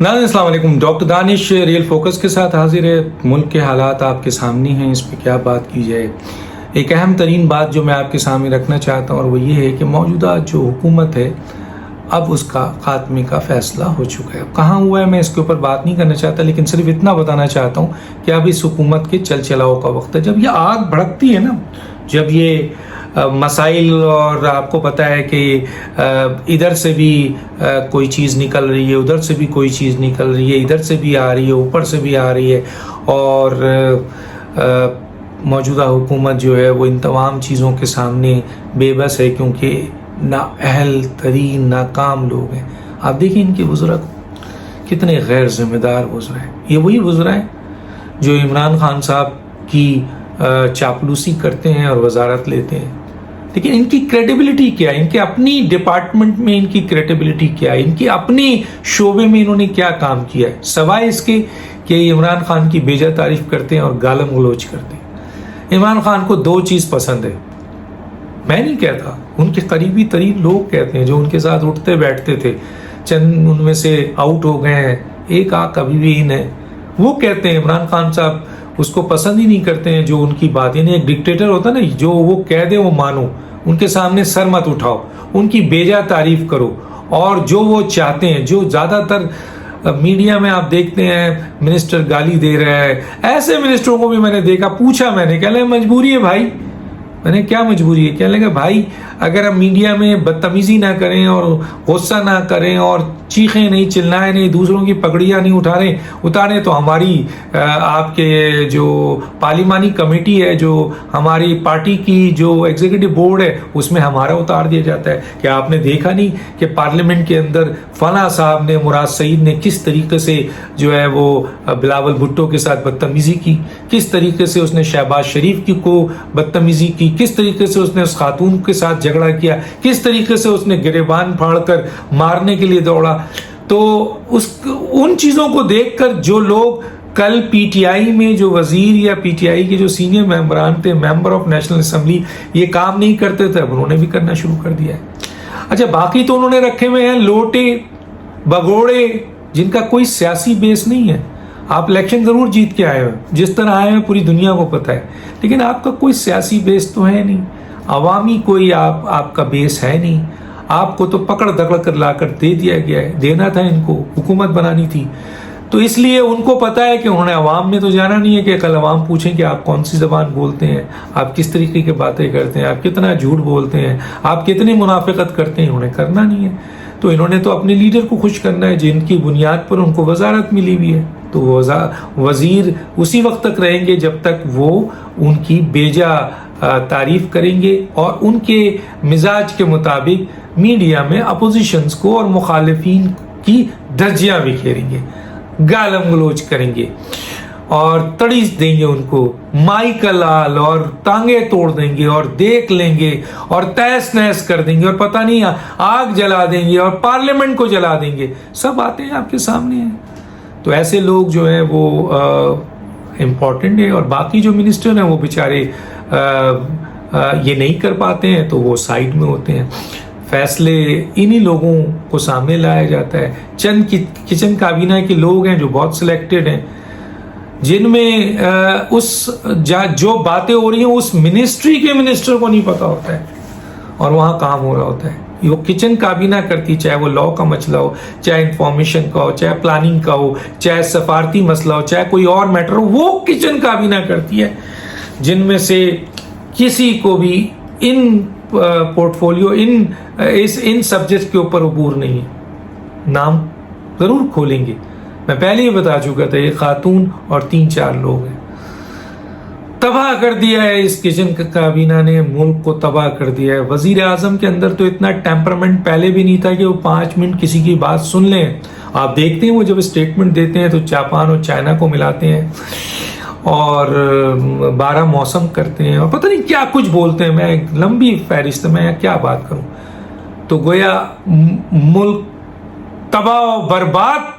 नाज़रीन अस्सलाम वालेकुम। डॉक्टर दानिश रियल फोकस के साथ हाजिर है। मुल्क के हालात आपके सामने हैं, इस पर क्या बात की जाए। एक अहम तरीन बात जो मैं आपके सामने रखना चाहता हूँ और वो ये है कि मौजूदा जो हुकूमत है अब उसका खात्मे का फैसला हो चुका है। कहाँ हुआ है मैं इसके ऊपर बात नहीं करना चाहता, लेकिन सिर्फ इतना बताना चाहता हूँ कि अब इस हुकूमत के चल चलाओ का वक्त है। जब ये आग भड़कती है ना, जब ये मसाइल, और आपको पता है कि इधर से भी कोई चीज़ निकल रही है, उधर से भी कोई चीज़ निकल रही है, इधर से भी आ रही है, ऊपर से भी आ रही है, और मौजूदा हुकूमत जो है वो इन तमाम चीज़ों के सामने बेबस है, क्योंकि नाअहल तरीन नाकाम लोग हैं। आप देखिए इनके वज़रा कितने गैर जिम्मेदार वज़रा हैं। ये वही वज़रा हैं जो इमरान खान साहब की चापलूसी करते हैं और वजारत लेते हैं। लेकिन इनकी क्रेडिबिलिटी क्या है, इनके अपनी डिपार्टमेंट में इनकी क्रेडिबिलिटी क्या है, इनकी अपनी शोबे में इन्होंने क्या काम किया है, सवाए इसके कि इमरान खान की बेजा तारीफ करते हैं और गालम गलोच करते हैं। इमरान खान को दो चीज़ पसंद है, मैं नहीं कहता, उनके करीबी तरीन लोग कहते हैं जो उनके साथ उठते बैठते थे, चंद उनमें से आउट हो गए हैं, एक आंख अभी भी इन है, वो कहते हैं इमरान खान साहब उसको पसंद ही नहीं करते हैं जो उनकी बात, यानी एक डिक्टेटर होता ना, जो वो कह दे वो मानो, उनके सामने सर मत उठाओ, उनकी बेजा तारीफ करो, और जो वो चाहते हैं, जो ज़्यादातर मीडिया में आप देखते हैं मिनिस्टर गाली दे रहा है, ऐसे मिनिस्टरों को भी मैंने देखा, पूछा मैंने, कह लगा मजबूरी है भाई। मैंने क्या मजबूरी है, कहने लगा भाई अगर हम मीडिया में बदतमीजी ना करें और गुस्सा ना करें और चीखें नहीं, चिल्लाएं नहीं, दूसरों की पगड़ियाँ नहीं उतारें तो हमारी आपके जो पार्लिमानी कमेटी है, जो हमारी पार्टी की जो एग्जीक्यूटिव बोर्ड है, उसमें हमारा उतार दिया जाता है। क्या आपने देखा नहीं कि पार्लियामेंट के अंदर फला साहब ने, मुराद सईद ने किस तरीके से जो है वो बिलावल भुट्टो के साथ बदतमीजी की, किस तरीके से उसने शहबाज शरीफ की को बदतमीजी की, किस तरीके से उसने उस खातून के साथ झगड़ा किया, किस तरीके से उसने गिरेबान फाड़कर मारने के लिए दौड़ा। तो उन चीज़ों को देखकर जो लोग कल पीटीआई में जो वजीर या पीटीआई के जो सीनियर मेंबरान थे, मेंबर ऑफ नेशनल असेंबली, ये काम नहीं करते थे, अब उन्होंने भी करना शुरू कर दिया है। अच्छा, बाकी तो उन्होंने रखे हुए हैं लोटे बगोड़े जिनका कोई सियासी बेस नहीं है। आप इलेक्शन जरूर जीत के आए हो, जिस तरह आए हैं पूरी दुनिया को पता है, लेकिन आपका कोई सियासी बेस तो है नहीं, अवामी कोई आपका बेस है नहीं। आपको तो पकड़ दकड़ कर लाकर दे दिया गया है, देना था इनको, हुकूमत बनानी थी, तो इसलिए उनको पता है कि उन्होंने अवाम में तो जाना नहीं है कि कल अवाम पूछें कि आप कौन सी ज़बान बोलते हैं, आप किस तरीके की बातें करते हैं, आप कितना झूठ बोलते हैं, आप कितनी मुनाफिकत करते हैं, उन्हें करना नहीं है। तो इन्होंने तो अपने लीडर को खुश करना है जिनकी बुनियाद पर उनको वजारत मिली हुई है, तो वजीर उसी वक्त तक रहेंगे जब तक वो उनकी बेजा तारीफ करेंगे और उनके मिजाज के मुताबिक मीडिया में अपोजिशंस को और मुखालिफिन की धज्जियां बिखेरेंगे, गालम गलोच करेंगे और तड़ीस देंगे उनको, माई का लाल और टांगे तोड़ देंगे और देख लेंगे और तहस नहस कर देंगे और पता नहीं आग जला देंगे और पार्लियामेंट को जला देंगे। सब बातें आपके सामने हैं। तो ऐसे लोग जो हैं वो इम्पोर्टेंट है, और बाकी जो मिनिस्टर हैं वो बेचारे ये नहीं कर पाते हैं, तो वो साइड में होते हैं। फैसले इन्हीं लोगों को सामने लाया जाता है। चंद किचन काबीना के लोग हैं जो बहुत सिलेक्टेड हैं, जिनमें जो बातें हो रही हैं उस मिनिस्ट्री के मिनिस्टर को नहीं पता होता है और वहाँ काम हो रहा होता है। वो किचन काबीना करती, चाहे वो लॉ का मसला हो, चाहे इंफॉर्मेशन का हो, चाहे प्लानिंग का हो, चाहे सफारती मसला हो, चाहे कोई और मैटर हो, वो किचन काबीना करती है, जिनमें से किसी को भी इन पोर्टफोलियो इन सब्जेक्ट के ऊपर अबूर नहीं है। नाम जरूर खोलेंगे, मैं पहले ही बता चुका था, ये खातून और 3-4 लोग हैं। तबाह कर दिया है इस किचन काबीना ने, मुल्क को तबाह कर दिया है। वजीर आजम के अंदर तो इतना टेम्परामेंट पहले भी नहीं था कि वो 5 मिनट किसी की बात सुन लें। आप देखते हैं वो जब स्टेटमेंट देते हैं तो जापान और चाइना को मिलाते हैं और 12 मौसम करते हैं और पता नहीं क्या कुछ बोलते हैं। मैं लंबी फहरिस्त में क्या बात करूं, तो गोया मुल्क तबाह बर्बाद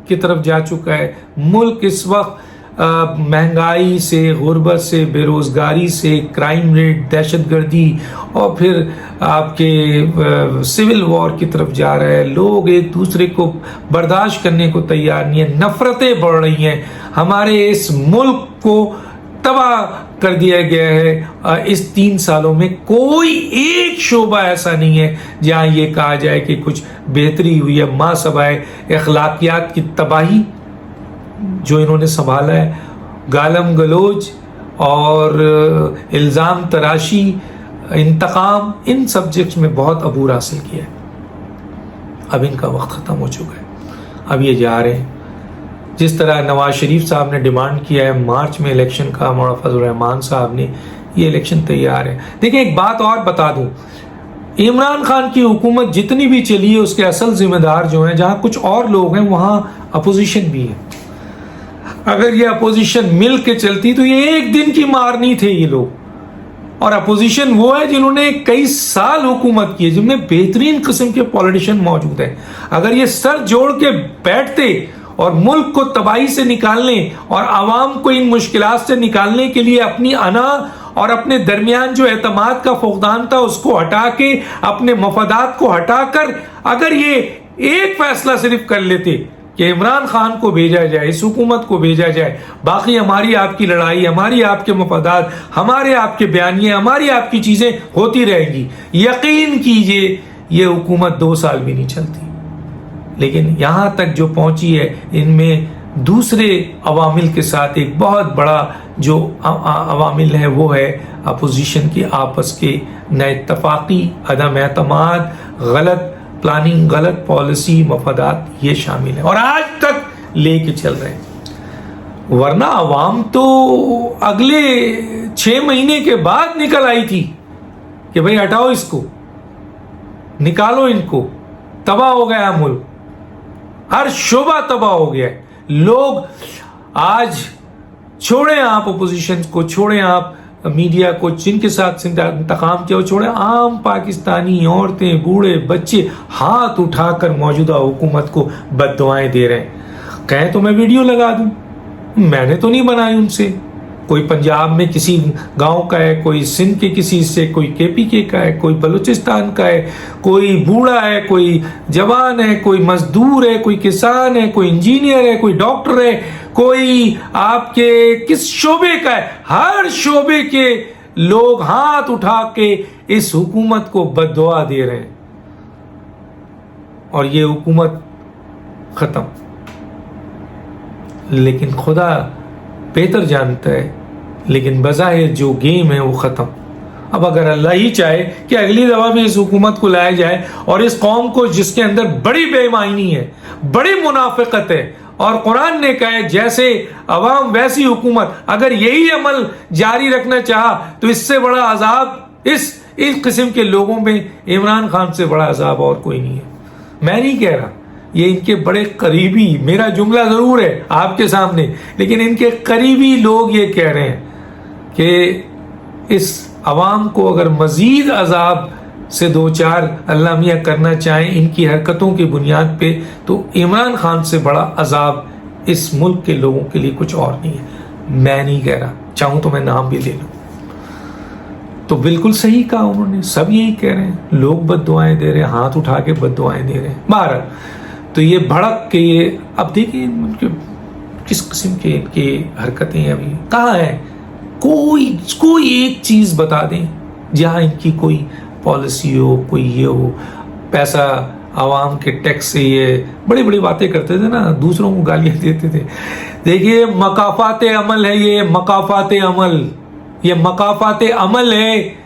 की तरफ जा चुका है। मुल्क इस वक्त महंगाई से, गुर्बत से, बेरोज़गारी से, क्राइम रेट, दहशत गर्दी और फिर आपके सिविल वॉर की तरफ जा रहा है। लोग एक दूसरे को बर्दाश्त करने को तैयार नहीं है, नफ़रतें बढ़ रही हैं, हमारे इस मुल्क को तबाह कर दिया गया है। इस 3 सालों में कोई एक शोबा ऐसा नहीं है जहां ये कहा जाए कि कुछ बेहतरी हुई है। मां सवाए अखलाकियात की तबाही जो इन्होंने संभाला है, गालम गलोच और इल्ज़ाम तराशी, इंतकाम, इन सब्जेक्ट्स में बहुत अबूर हासिल किया है। अब इनका वक्त ख़त्म हो चुका है, अब ये जा रहे हैं। जिस तरह नवाज शरीफ साहब ने डिमांड किया है मार्च में इलेक्शन का, मौलाना फजल रहमान साहब ने, ये इलेक्शन तैयार है। देखिए एक बात और बता दूं, इमरान खान की हुकूमत जितनी भी चली है उसके असल जिम्मेदार जो हैं, जहां कुछ और लोग हैं वहां अपोजिशन भी है। अगर ये अपोजिशन मिल के चलती तो ये एक दिन की मार नहीं थे ये लोग। और अपोजिशन वो है जिन्होंने कई साल हुकूमत की है, जिनमें बेहतरीन किस्म के पॉलिटिशियन मौजूद हैं। अगर ये सर जोड़ के बैठते और मुल्क को तबाही से निकालने और आवाम को इन मुश्किलात से निकालने के लिए अपनी अना और अपने दरमियान जो एतमाद का फुकदान था उसको हटा के, अपने मफादात को हटाकर अगर ये एक फैसला सिर्फ कर लेते कि इमरान खान को भेजा जाए, इस हुकूमत को भेजा जाए, बाकी हमारी आपकी लड़ाई, हमारी आपके मफादात, हमारे आपके बयानिए, हमारी आपकी चीजें होती रहेंगी, यकीन कीजिए ये हुकूमत 2 साल भी नहीं चलती। लेकिन यहां तक जो पहुंची है, इनमें दूसरे अवामिल के साथ एक बहुत बड़ा जो अवामिल है वो है अपोजिशन की आपस के नाइत्तफाकी, अदम एतमाद, गलत प्लानिंग, गलत पॉलिसी, मफादात, ये शामिल है और आज तक लेके चल रहे हैं। वरना अवाम तो अगले 6 महीने के बाद निकल आई थी कि भाई हटाओ इसको, निकालो इनको, तबाह हो गया मुल्क, हर शोबा तबाह हो गया है। लोग आज छोड़ें आप अपोजिशन को, छोड़ें आप मीडिया को, जिनके साथ इंतकाम किया वो छोड़ें, आम पाकिस्तानी औरतें, बूढ़े, बच्चे हाथ उठाकर मौजूदा हुकूमत को बद्दुआएं दे रहे हैं। कहें तो मैं वीडियो लगा दूं, मैंने तो नहीं बनाई उनसे। कोई पंजाब में किसी गांव का है, कोई सिंध के किसी हिस्से, कोई KPK का है, कोई बलूचिस्तान का है, कोई बूढ़ा है, कोई जवान है, कोई मजदूर है, कोई किसान है, कोई इंजीनियर है, कोई डॉक्टर है, कोई आपके किस शोबे का है, हर शोबे के लोग हाथ उठा के इस हुकूमत को बद्दुआ दे रहे हैं और ये हुकूमत खत्म। लेकिन खुदा बेहतर जानता है, लेकिन बज़ाहिर जो गेम है वो ख़त्म। अब अगर अल्लाह ही चाहे कि अगली दफ़ा भी इस हुकूमत को लाया जाए और इस कौम को जिसके अंदर बड़ी बेईमानी है, बड़ी मुनाफिकत है, और कुरान ने कहा है जैसे अवाम वैसी हुकूमत, अगर यही अमल जारी रखना चाहा तो इससे बड़ा अजाब इस किस्म के लोगों में इमरान खान से बड़ा अजाब और कोई नहीं है। मैं नहीं कह रहा, ये इनके बड़े करीबी, मेरा जुमला जरूर है आपके सामने, लेकिन इनके करीबी लोग ये कह रहे हैं कि इस अवाम को अगर मजीद अजाब से 2-4 अल्लाह मियाँ करना चाहें इनकी हरकतों की बुनियाद पे, तो इमरान खान से बड़ा अजाब इस मुल्क के लोगों के लिए कुछ और नहीं है। मैं नहीं कह रहा, चाहूं तो मैं नाम भी ले लूं। तो बिल्कुल सही कहा उन्होंने, सब यही कह रहे हैं, लोग बद्दुआएं दे रहे हैं, हाथ उठा के बद्दुआएं दे रहे हैं। बहरहाल तो ये भड़क के ये, अब देखिए किस किस्म के इनके हरकतें अभी कहाँ है, कोई एक चीज बता दें जहां इनकी कोई पॉलिसी हो, कोई ये हो। पैसा आवाम के टैक्स से ये बड़ी बड़ी बातें करते थे ना, दूसरों को गालियां देते थे। देखिए मकाफात अमल है, ये मकाफात अमल, ये मकाफात अमल है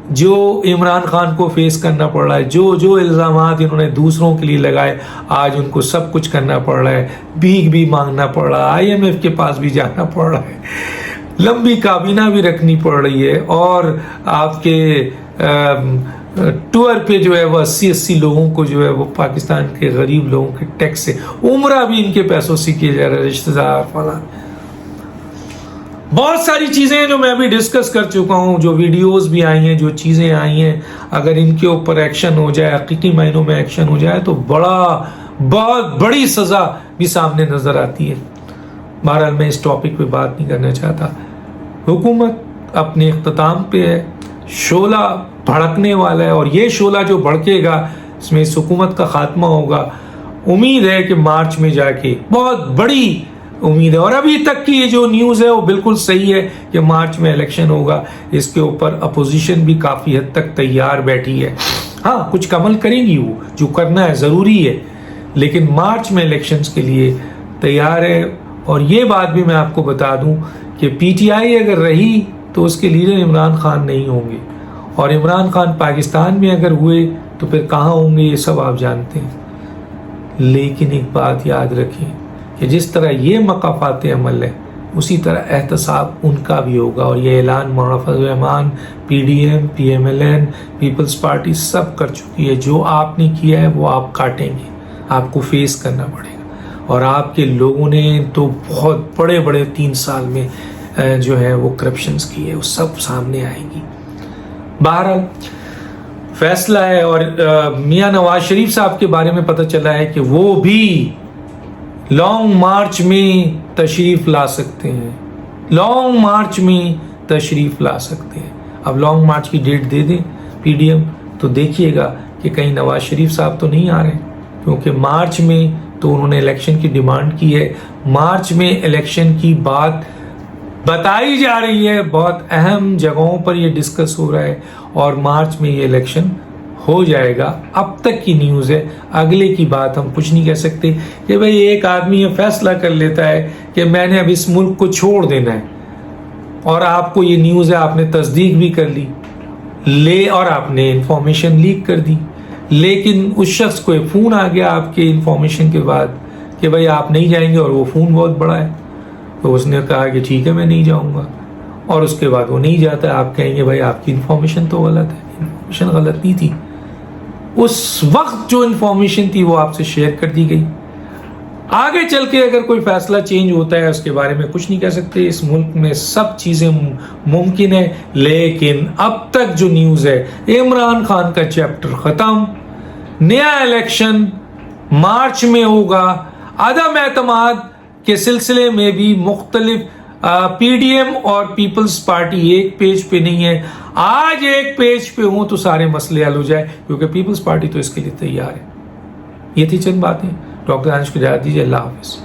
जो इमरान खान को फेस करना पड़ रहा है। जो इल्ज़ामात इन्होंने दूसरों के लिए लगाए, आज उनको सब कुछ करना पड़ रहा है, भीख भी मांगना पड़ रहा है, IMF के पास भी जाना पड़ रहा है, लंबी काबीना भी रखनी पड़ रही है, और आपके टूर पे जो है वो 80 लोगों को जो है वो पाकिस्तान के गरीब लोगों के टैक्स से उम्रा भी इनके पैसों से किए जा रहे, रिश्तेदार फला, बहुत सारी चीजें हैं जो मैं अभी डिस्कस कर चुका हूं, जो वीडियोस भी आई हैं, जो चीजें आई हैं। अगर इनके ऊपर एक्शन हो जाए, हकीकी मायनों में एक्शन हो जाए, तो बहुत बड़ी सजा भी सामने नजर आती है। بہرحال میں اس ٹاپک پہ بات نہیں کرنا چاہتا. حکومت اپنے اختتام پہ ہے, شعلہ بھڑکنے والا ہے, اور یہ شعلہ جو بھڑکے گا اس میں اس حکومت کا خاتمہ ہوگا. امید ہے کہ مارچ میں جا کے, بہت بڑی امید ہے, اور ابھی تک کی یہ جو نیوز ہے وہ بالکل صحیح ہے کہ مارچ میں الیکشن ہوگا. اس کے اوپر اپوزیشن بھی کافی حد تک تیار بیٹھی ہے. ہاں کچھ عمل کریں گی, وہ جو کرنا ہے ضروری ہے, لیکن مارچ میں الیکشنز کے لیے تیار ہے. اور یہ بات بھی میں آپ کو بتا دوں کہ پی ٹی آئی اگر رہی تو اس کے لیڈر عمران خان نہیں ہوں گے, اور عمران خان پاکستان میں اگر ہوئے تو پھر کہاں ہوں گے یہ سب آپ جانتے ہیں. لیکن ایک بات یاد رکھیں کہ جس طرح یہ مقافات عمل ہے اسی طرح احتساب ان کا بھی ہوگا. اور یہ اعلان معافظ الرحمان, P D M, P M L N, Peoples Party سب کر چکی ہے. جو آپ نے کیا ہے وہ آپ کاٹیں گے, آپ کو فیس کرنا پڑے گا. اور آپ کے لوگوں نے تو بہت بڑے بڑے 3 سال میں جو ہے وہ کرپشنز کی ہے, وہ سب سامنے آئے گی. بہرحال فیصلہ ہے. اور میاں نواز شریف صاحب کے بارے میں پتہ چلا ہے کہ وہ بھی لانگ مارچ میں تشریف لا سکتے ہیں, لانگ مارچ میں تشریف لا سکتے ہیں. اب لانگ مارچ کی ڈیٹ دے دیں پی ڈی ایم تو دیکھیے گا کہ کہیں نواز شریف صاحب تو نہیں آ رہے, کیونکہ مارچ میں تو انہوں نے الیکشن کی ڈیمانڈ کی ہے. مارچ میں الیکشن کی بات بتائی جا رہی ہے, بہت اہم جگہوں پر یہ ڈسکس ہو رہا ہے, اور مارچ میں یہ الیکشن ہو جائے گا. اب تک کی نیوز ہے, اگلے کی بات ہم کچھ نہیں کہہ سکتے کہ بھئی ایک آدمی یہ فیصلہ کر لیتا ہے کہ میں نے اب اس ملک کو چھوڑ دینا ہے, اور آپ کو یہ نیوز ہے, آپ نے تصدیق بھی کر لی اور آپ نے انفارمیشن لیک کر دی, لیکن اس شخص کو ایک فون آ گیا آپ کے انفارمیشن کے بعد کہ بھئی آپ نہیں جائیں گے, اور وہ فون بہت بڑا ہے, تو اس نے کہا کہ ٹھیک ہے میں نہیں جاؤں گا, اور اس کے بعد وہ نہیں جاتا. آپ کہیں گے بھائی آپ کی انفارمیشن تو غلط ہے. انفارمیشن غلط نہیں تھی, اس وقت جو انفارمیشن تھی وہ آپ سے شیئر کر دی گئی. آگے چل کے اگر کوئی فیصلہ چینج ہوتا ہے اس کے بارے میں کچھ نہیں کہہ سکتے. اس ملک میں سب چیزیں ممکن ہے, لیکن اب تک جو نیوز ہے عمران خان کا چیپٹر ختم, نیا الیکشن مارچ میں ہوگا. عدم اعتماد کے سلسلے میں بھی مختلف پی ڈی ایم اور پیپلز پارٹی ایک پیج پہ نہیں ہے. آج ایک پیج پہ ہوں تو سارے مسئلے حل ہو جائے, کیونکہ پیپلز پارٹی تو اس کے لیے تیار ہے. یہ تھی چند باتیں. ڈاکٹر دانش کو اجازت دیجیے. اللہ حافظ.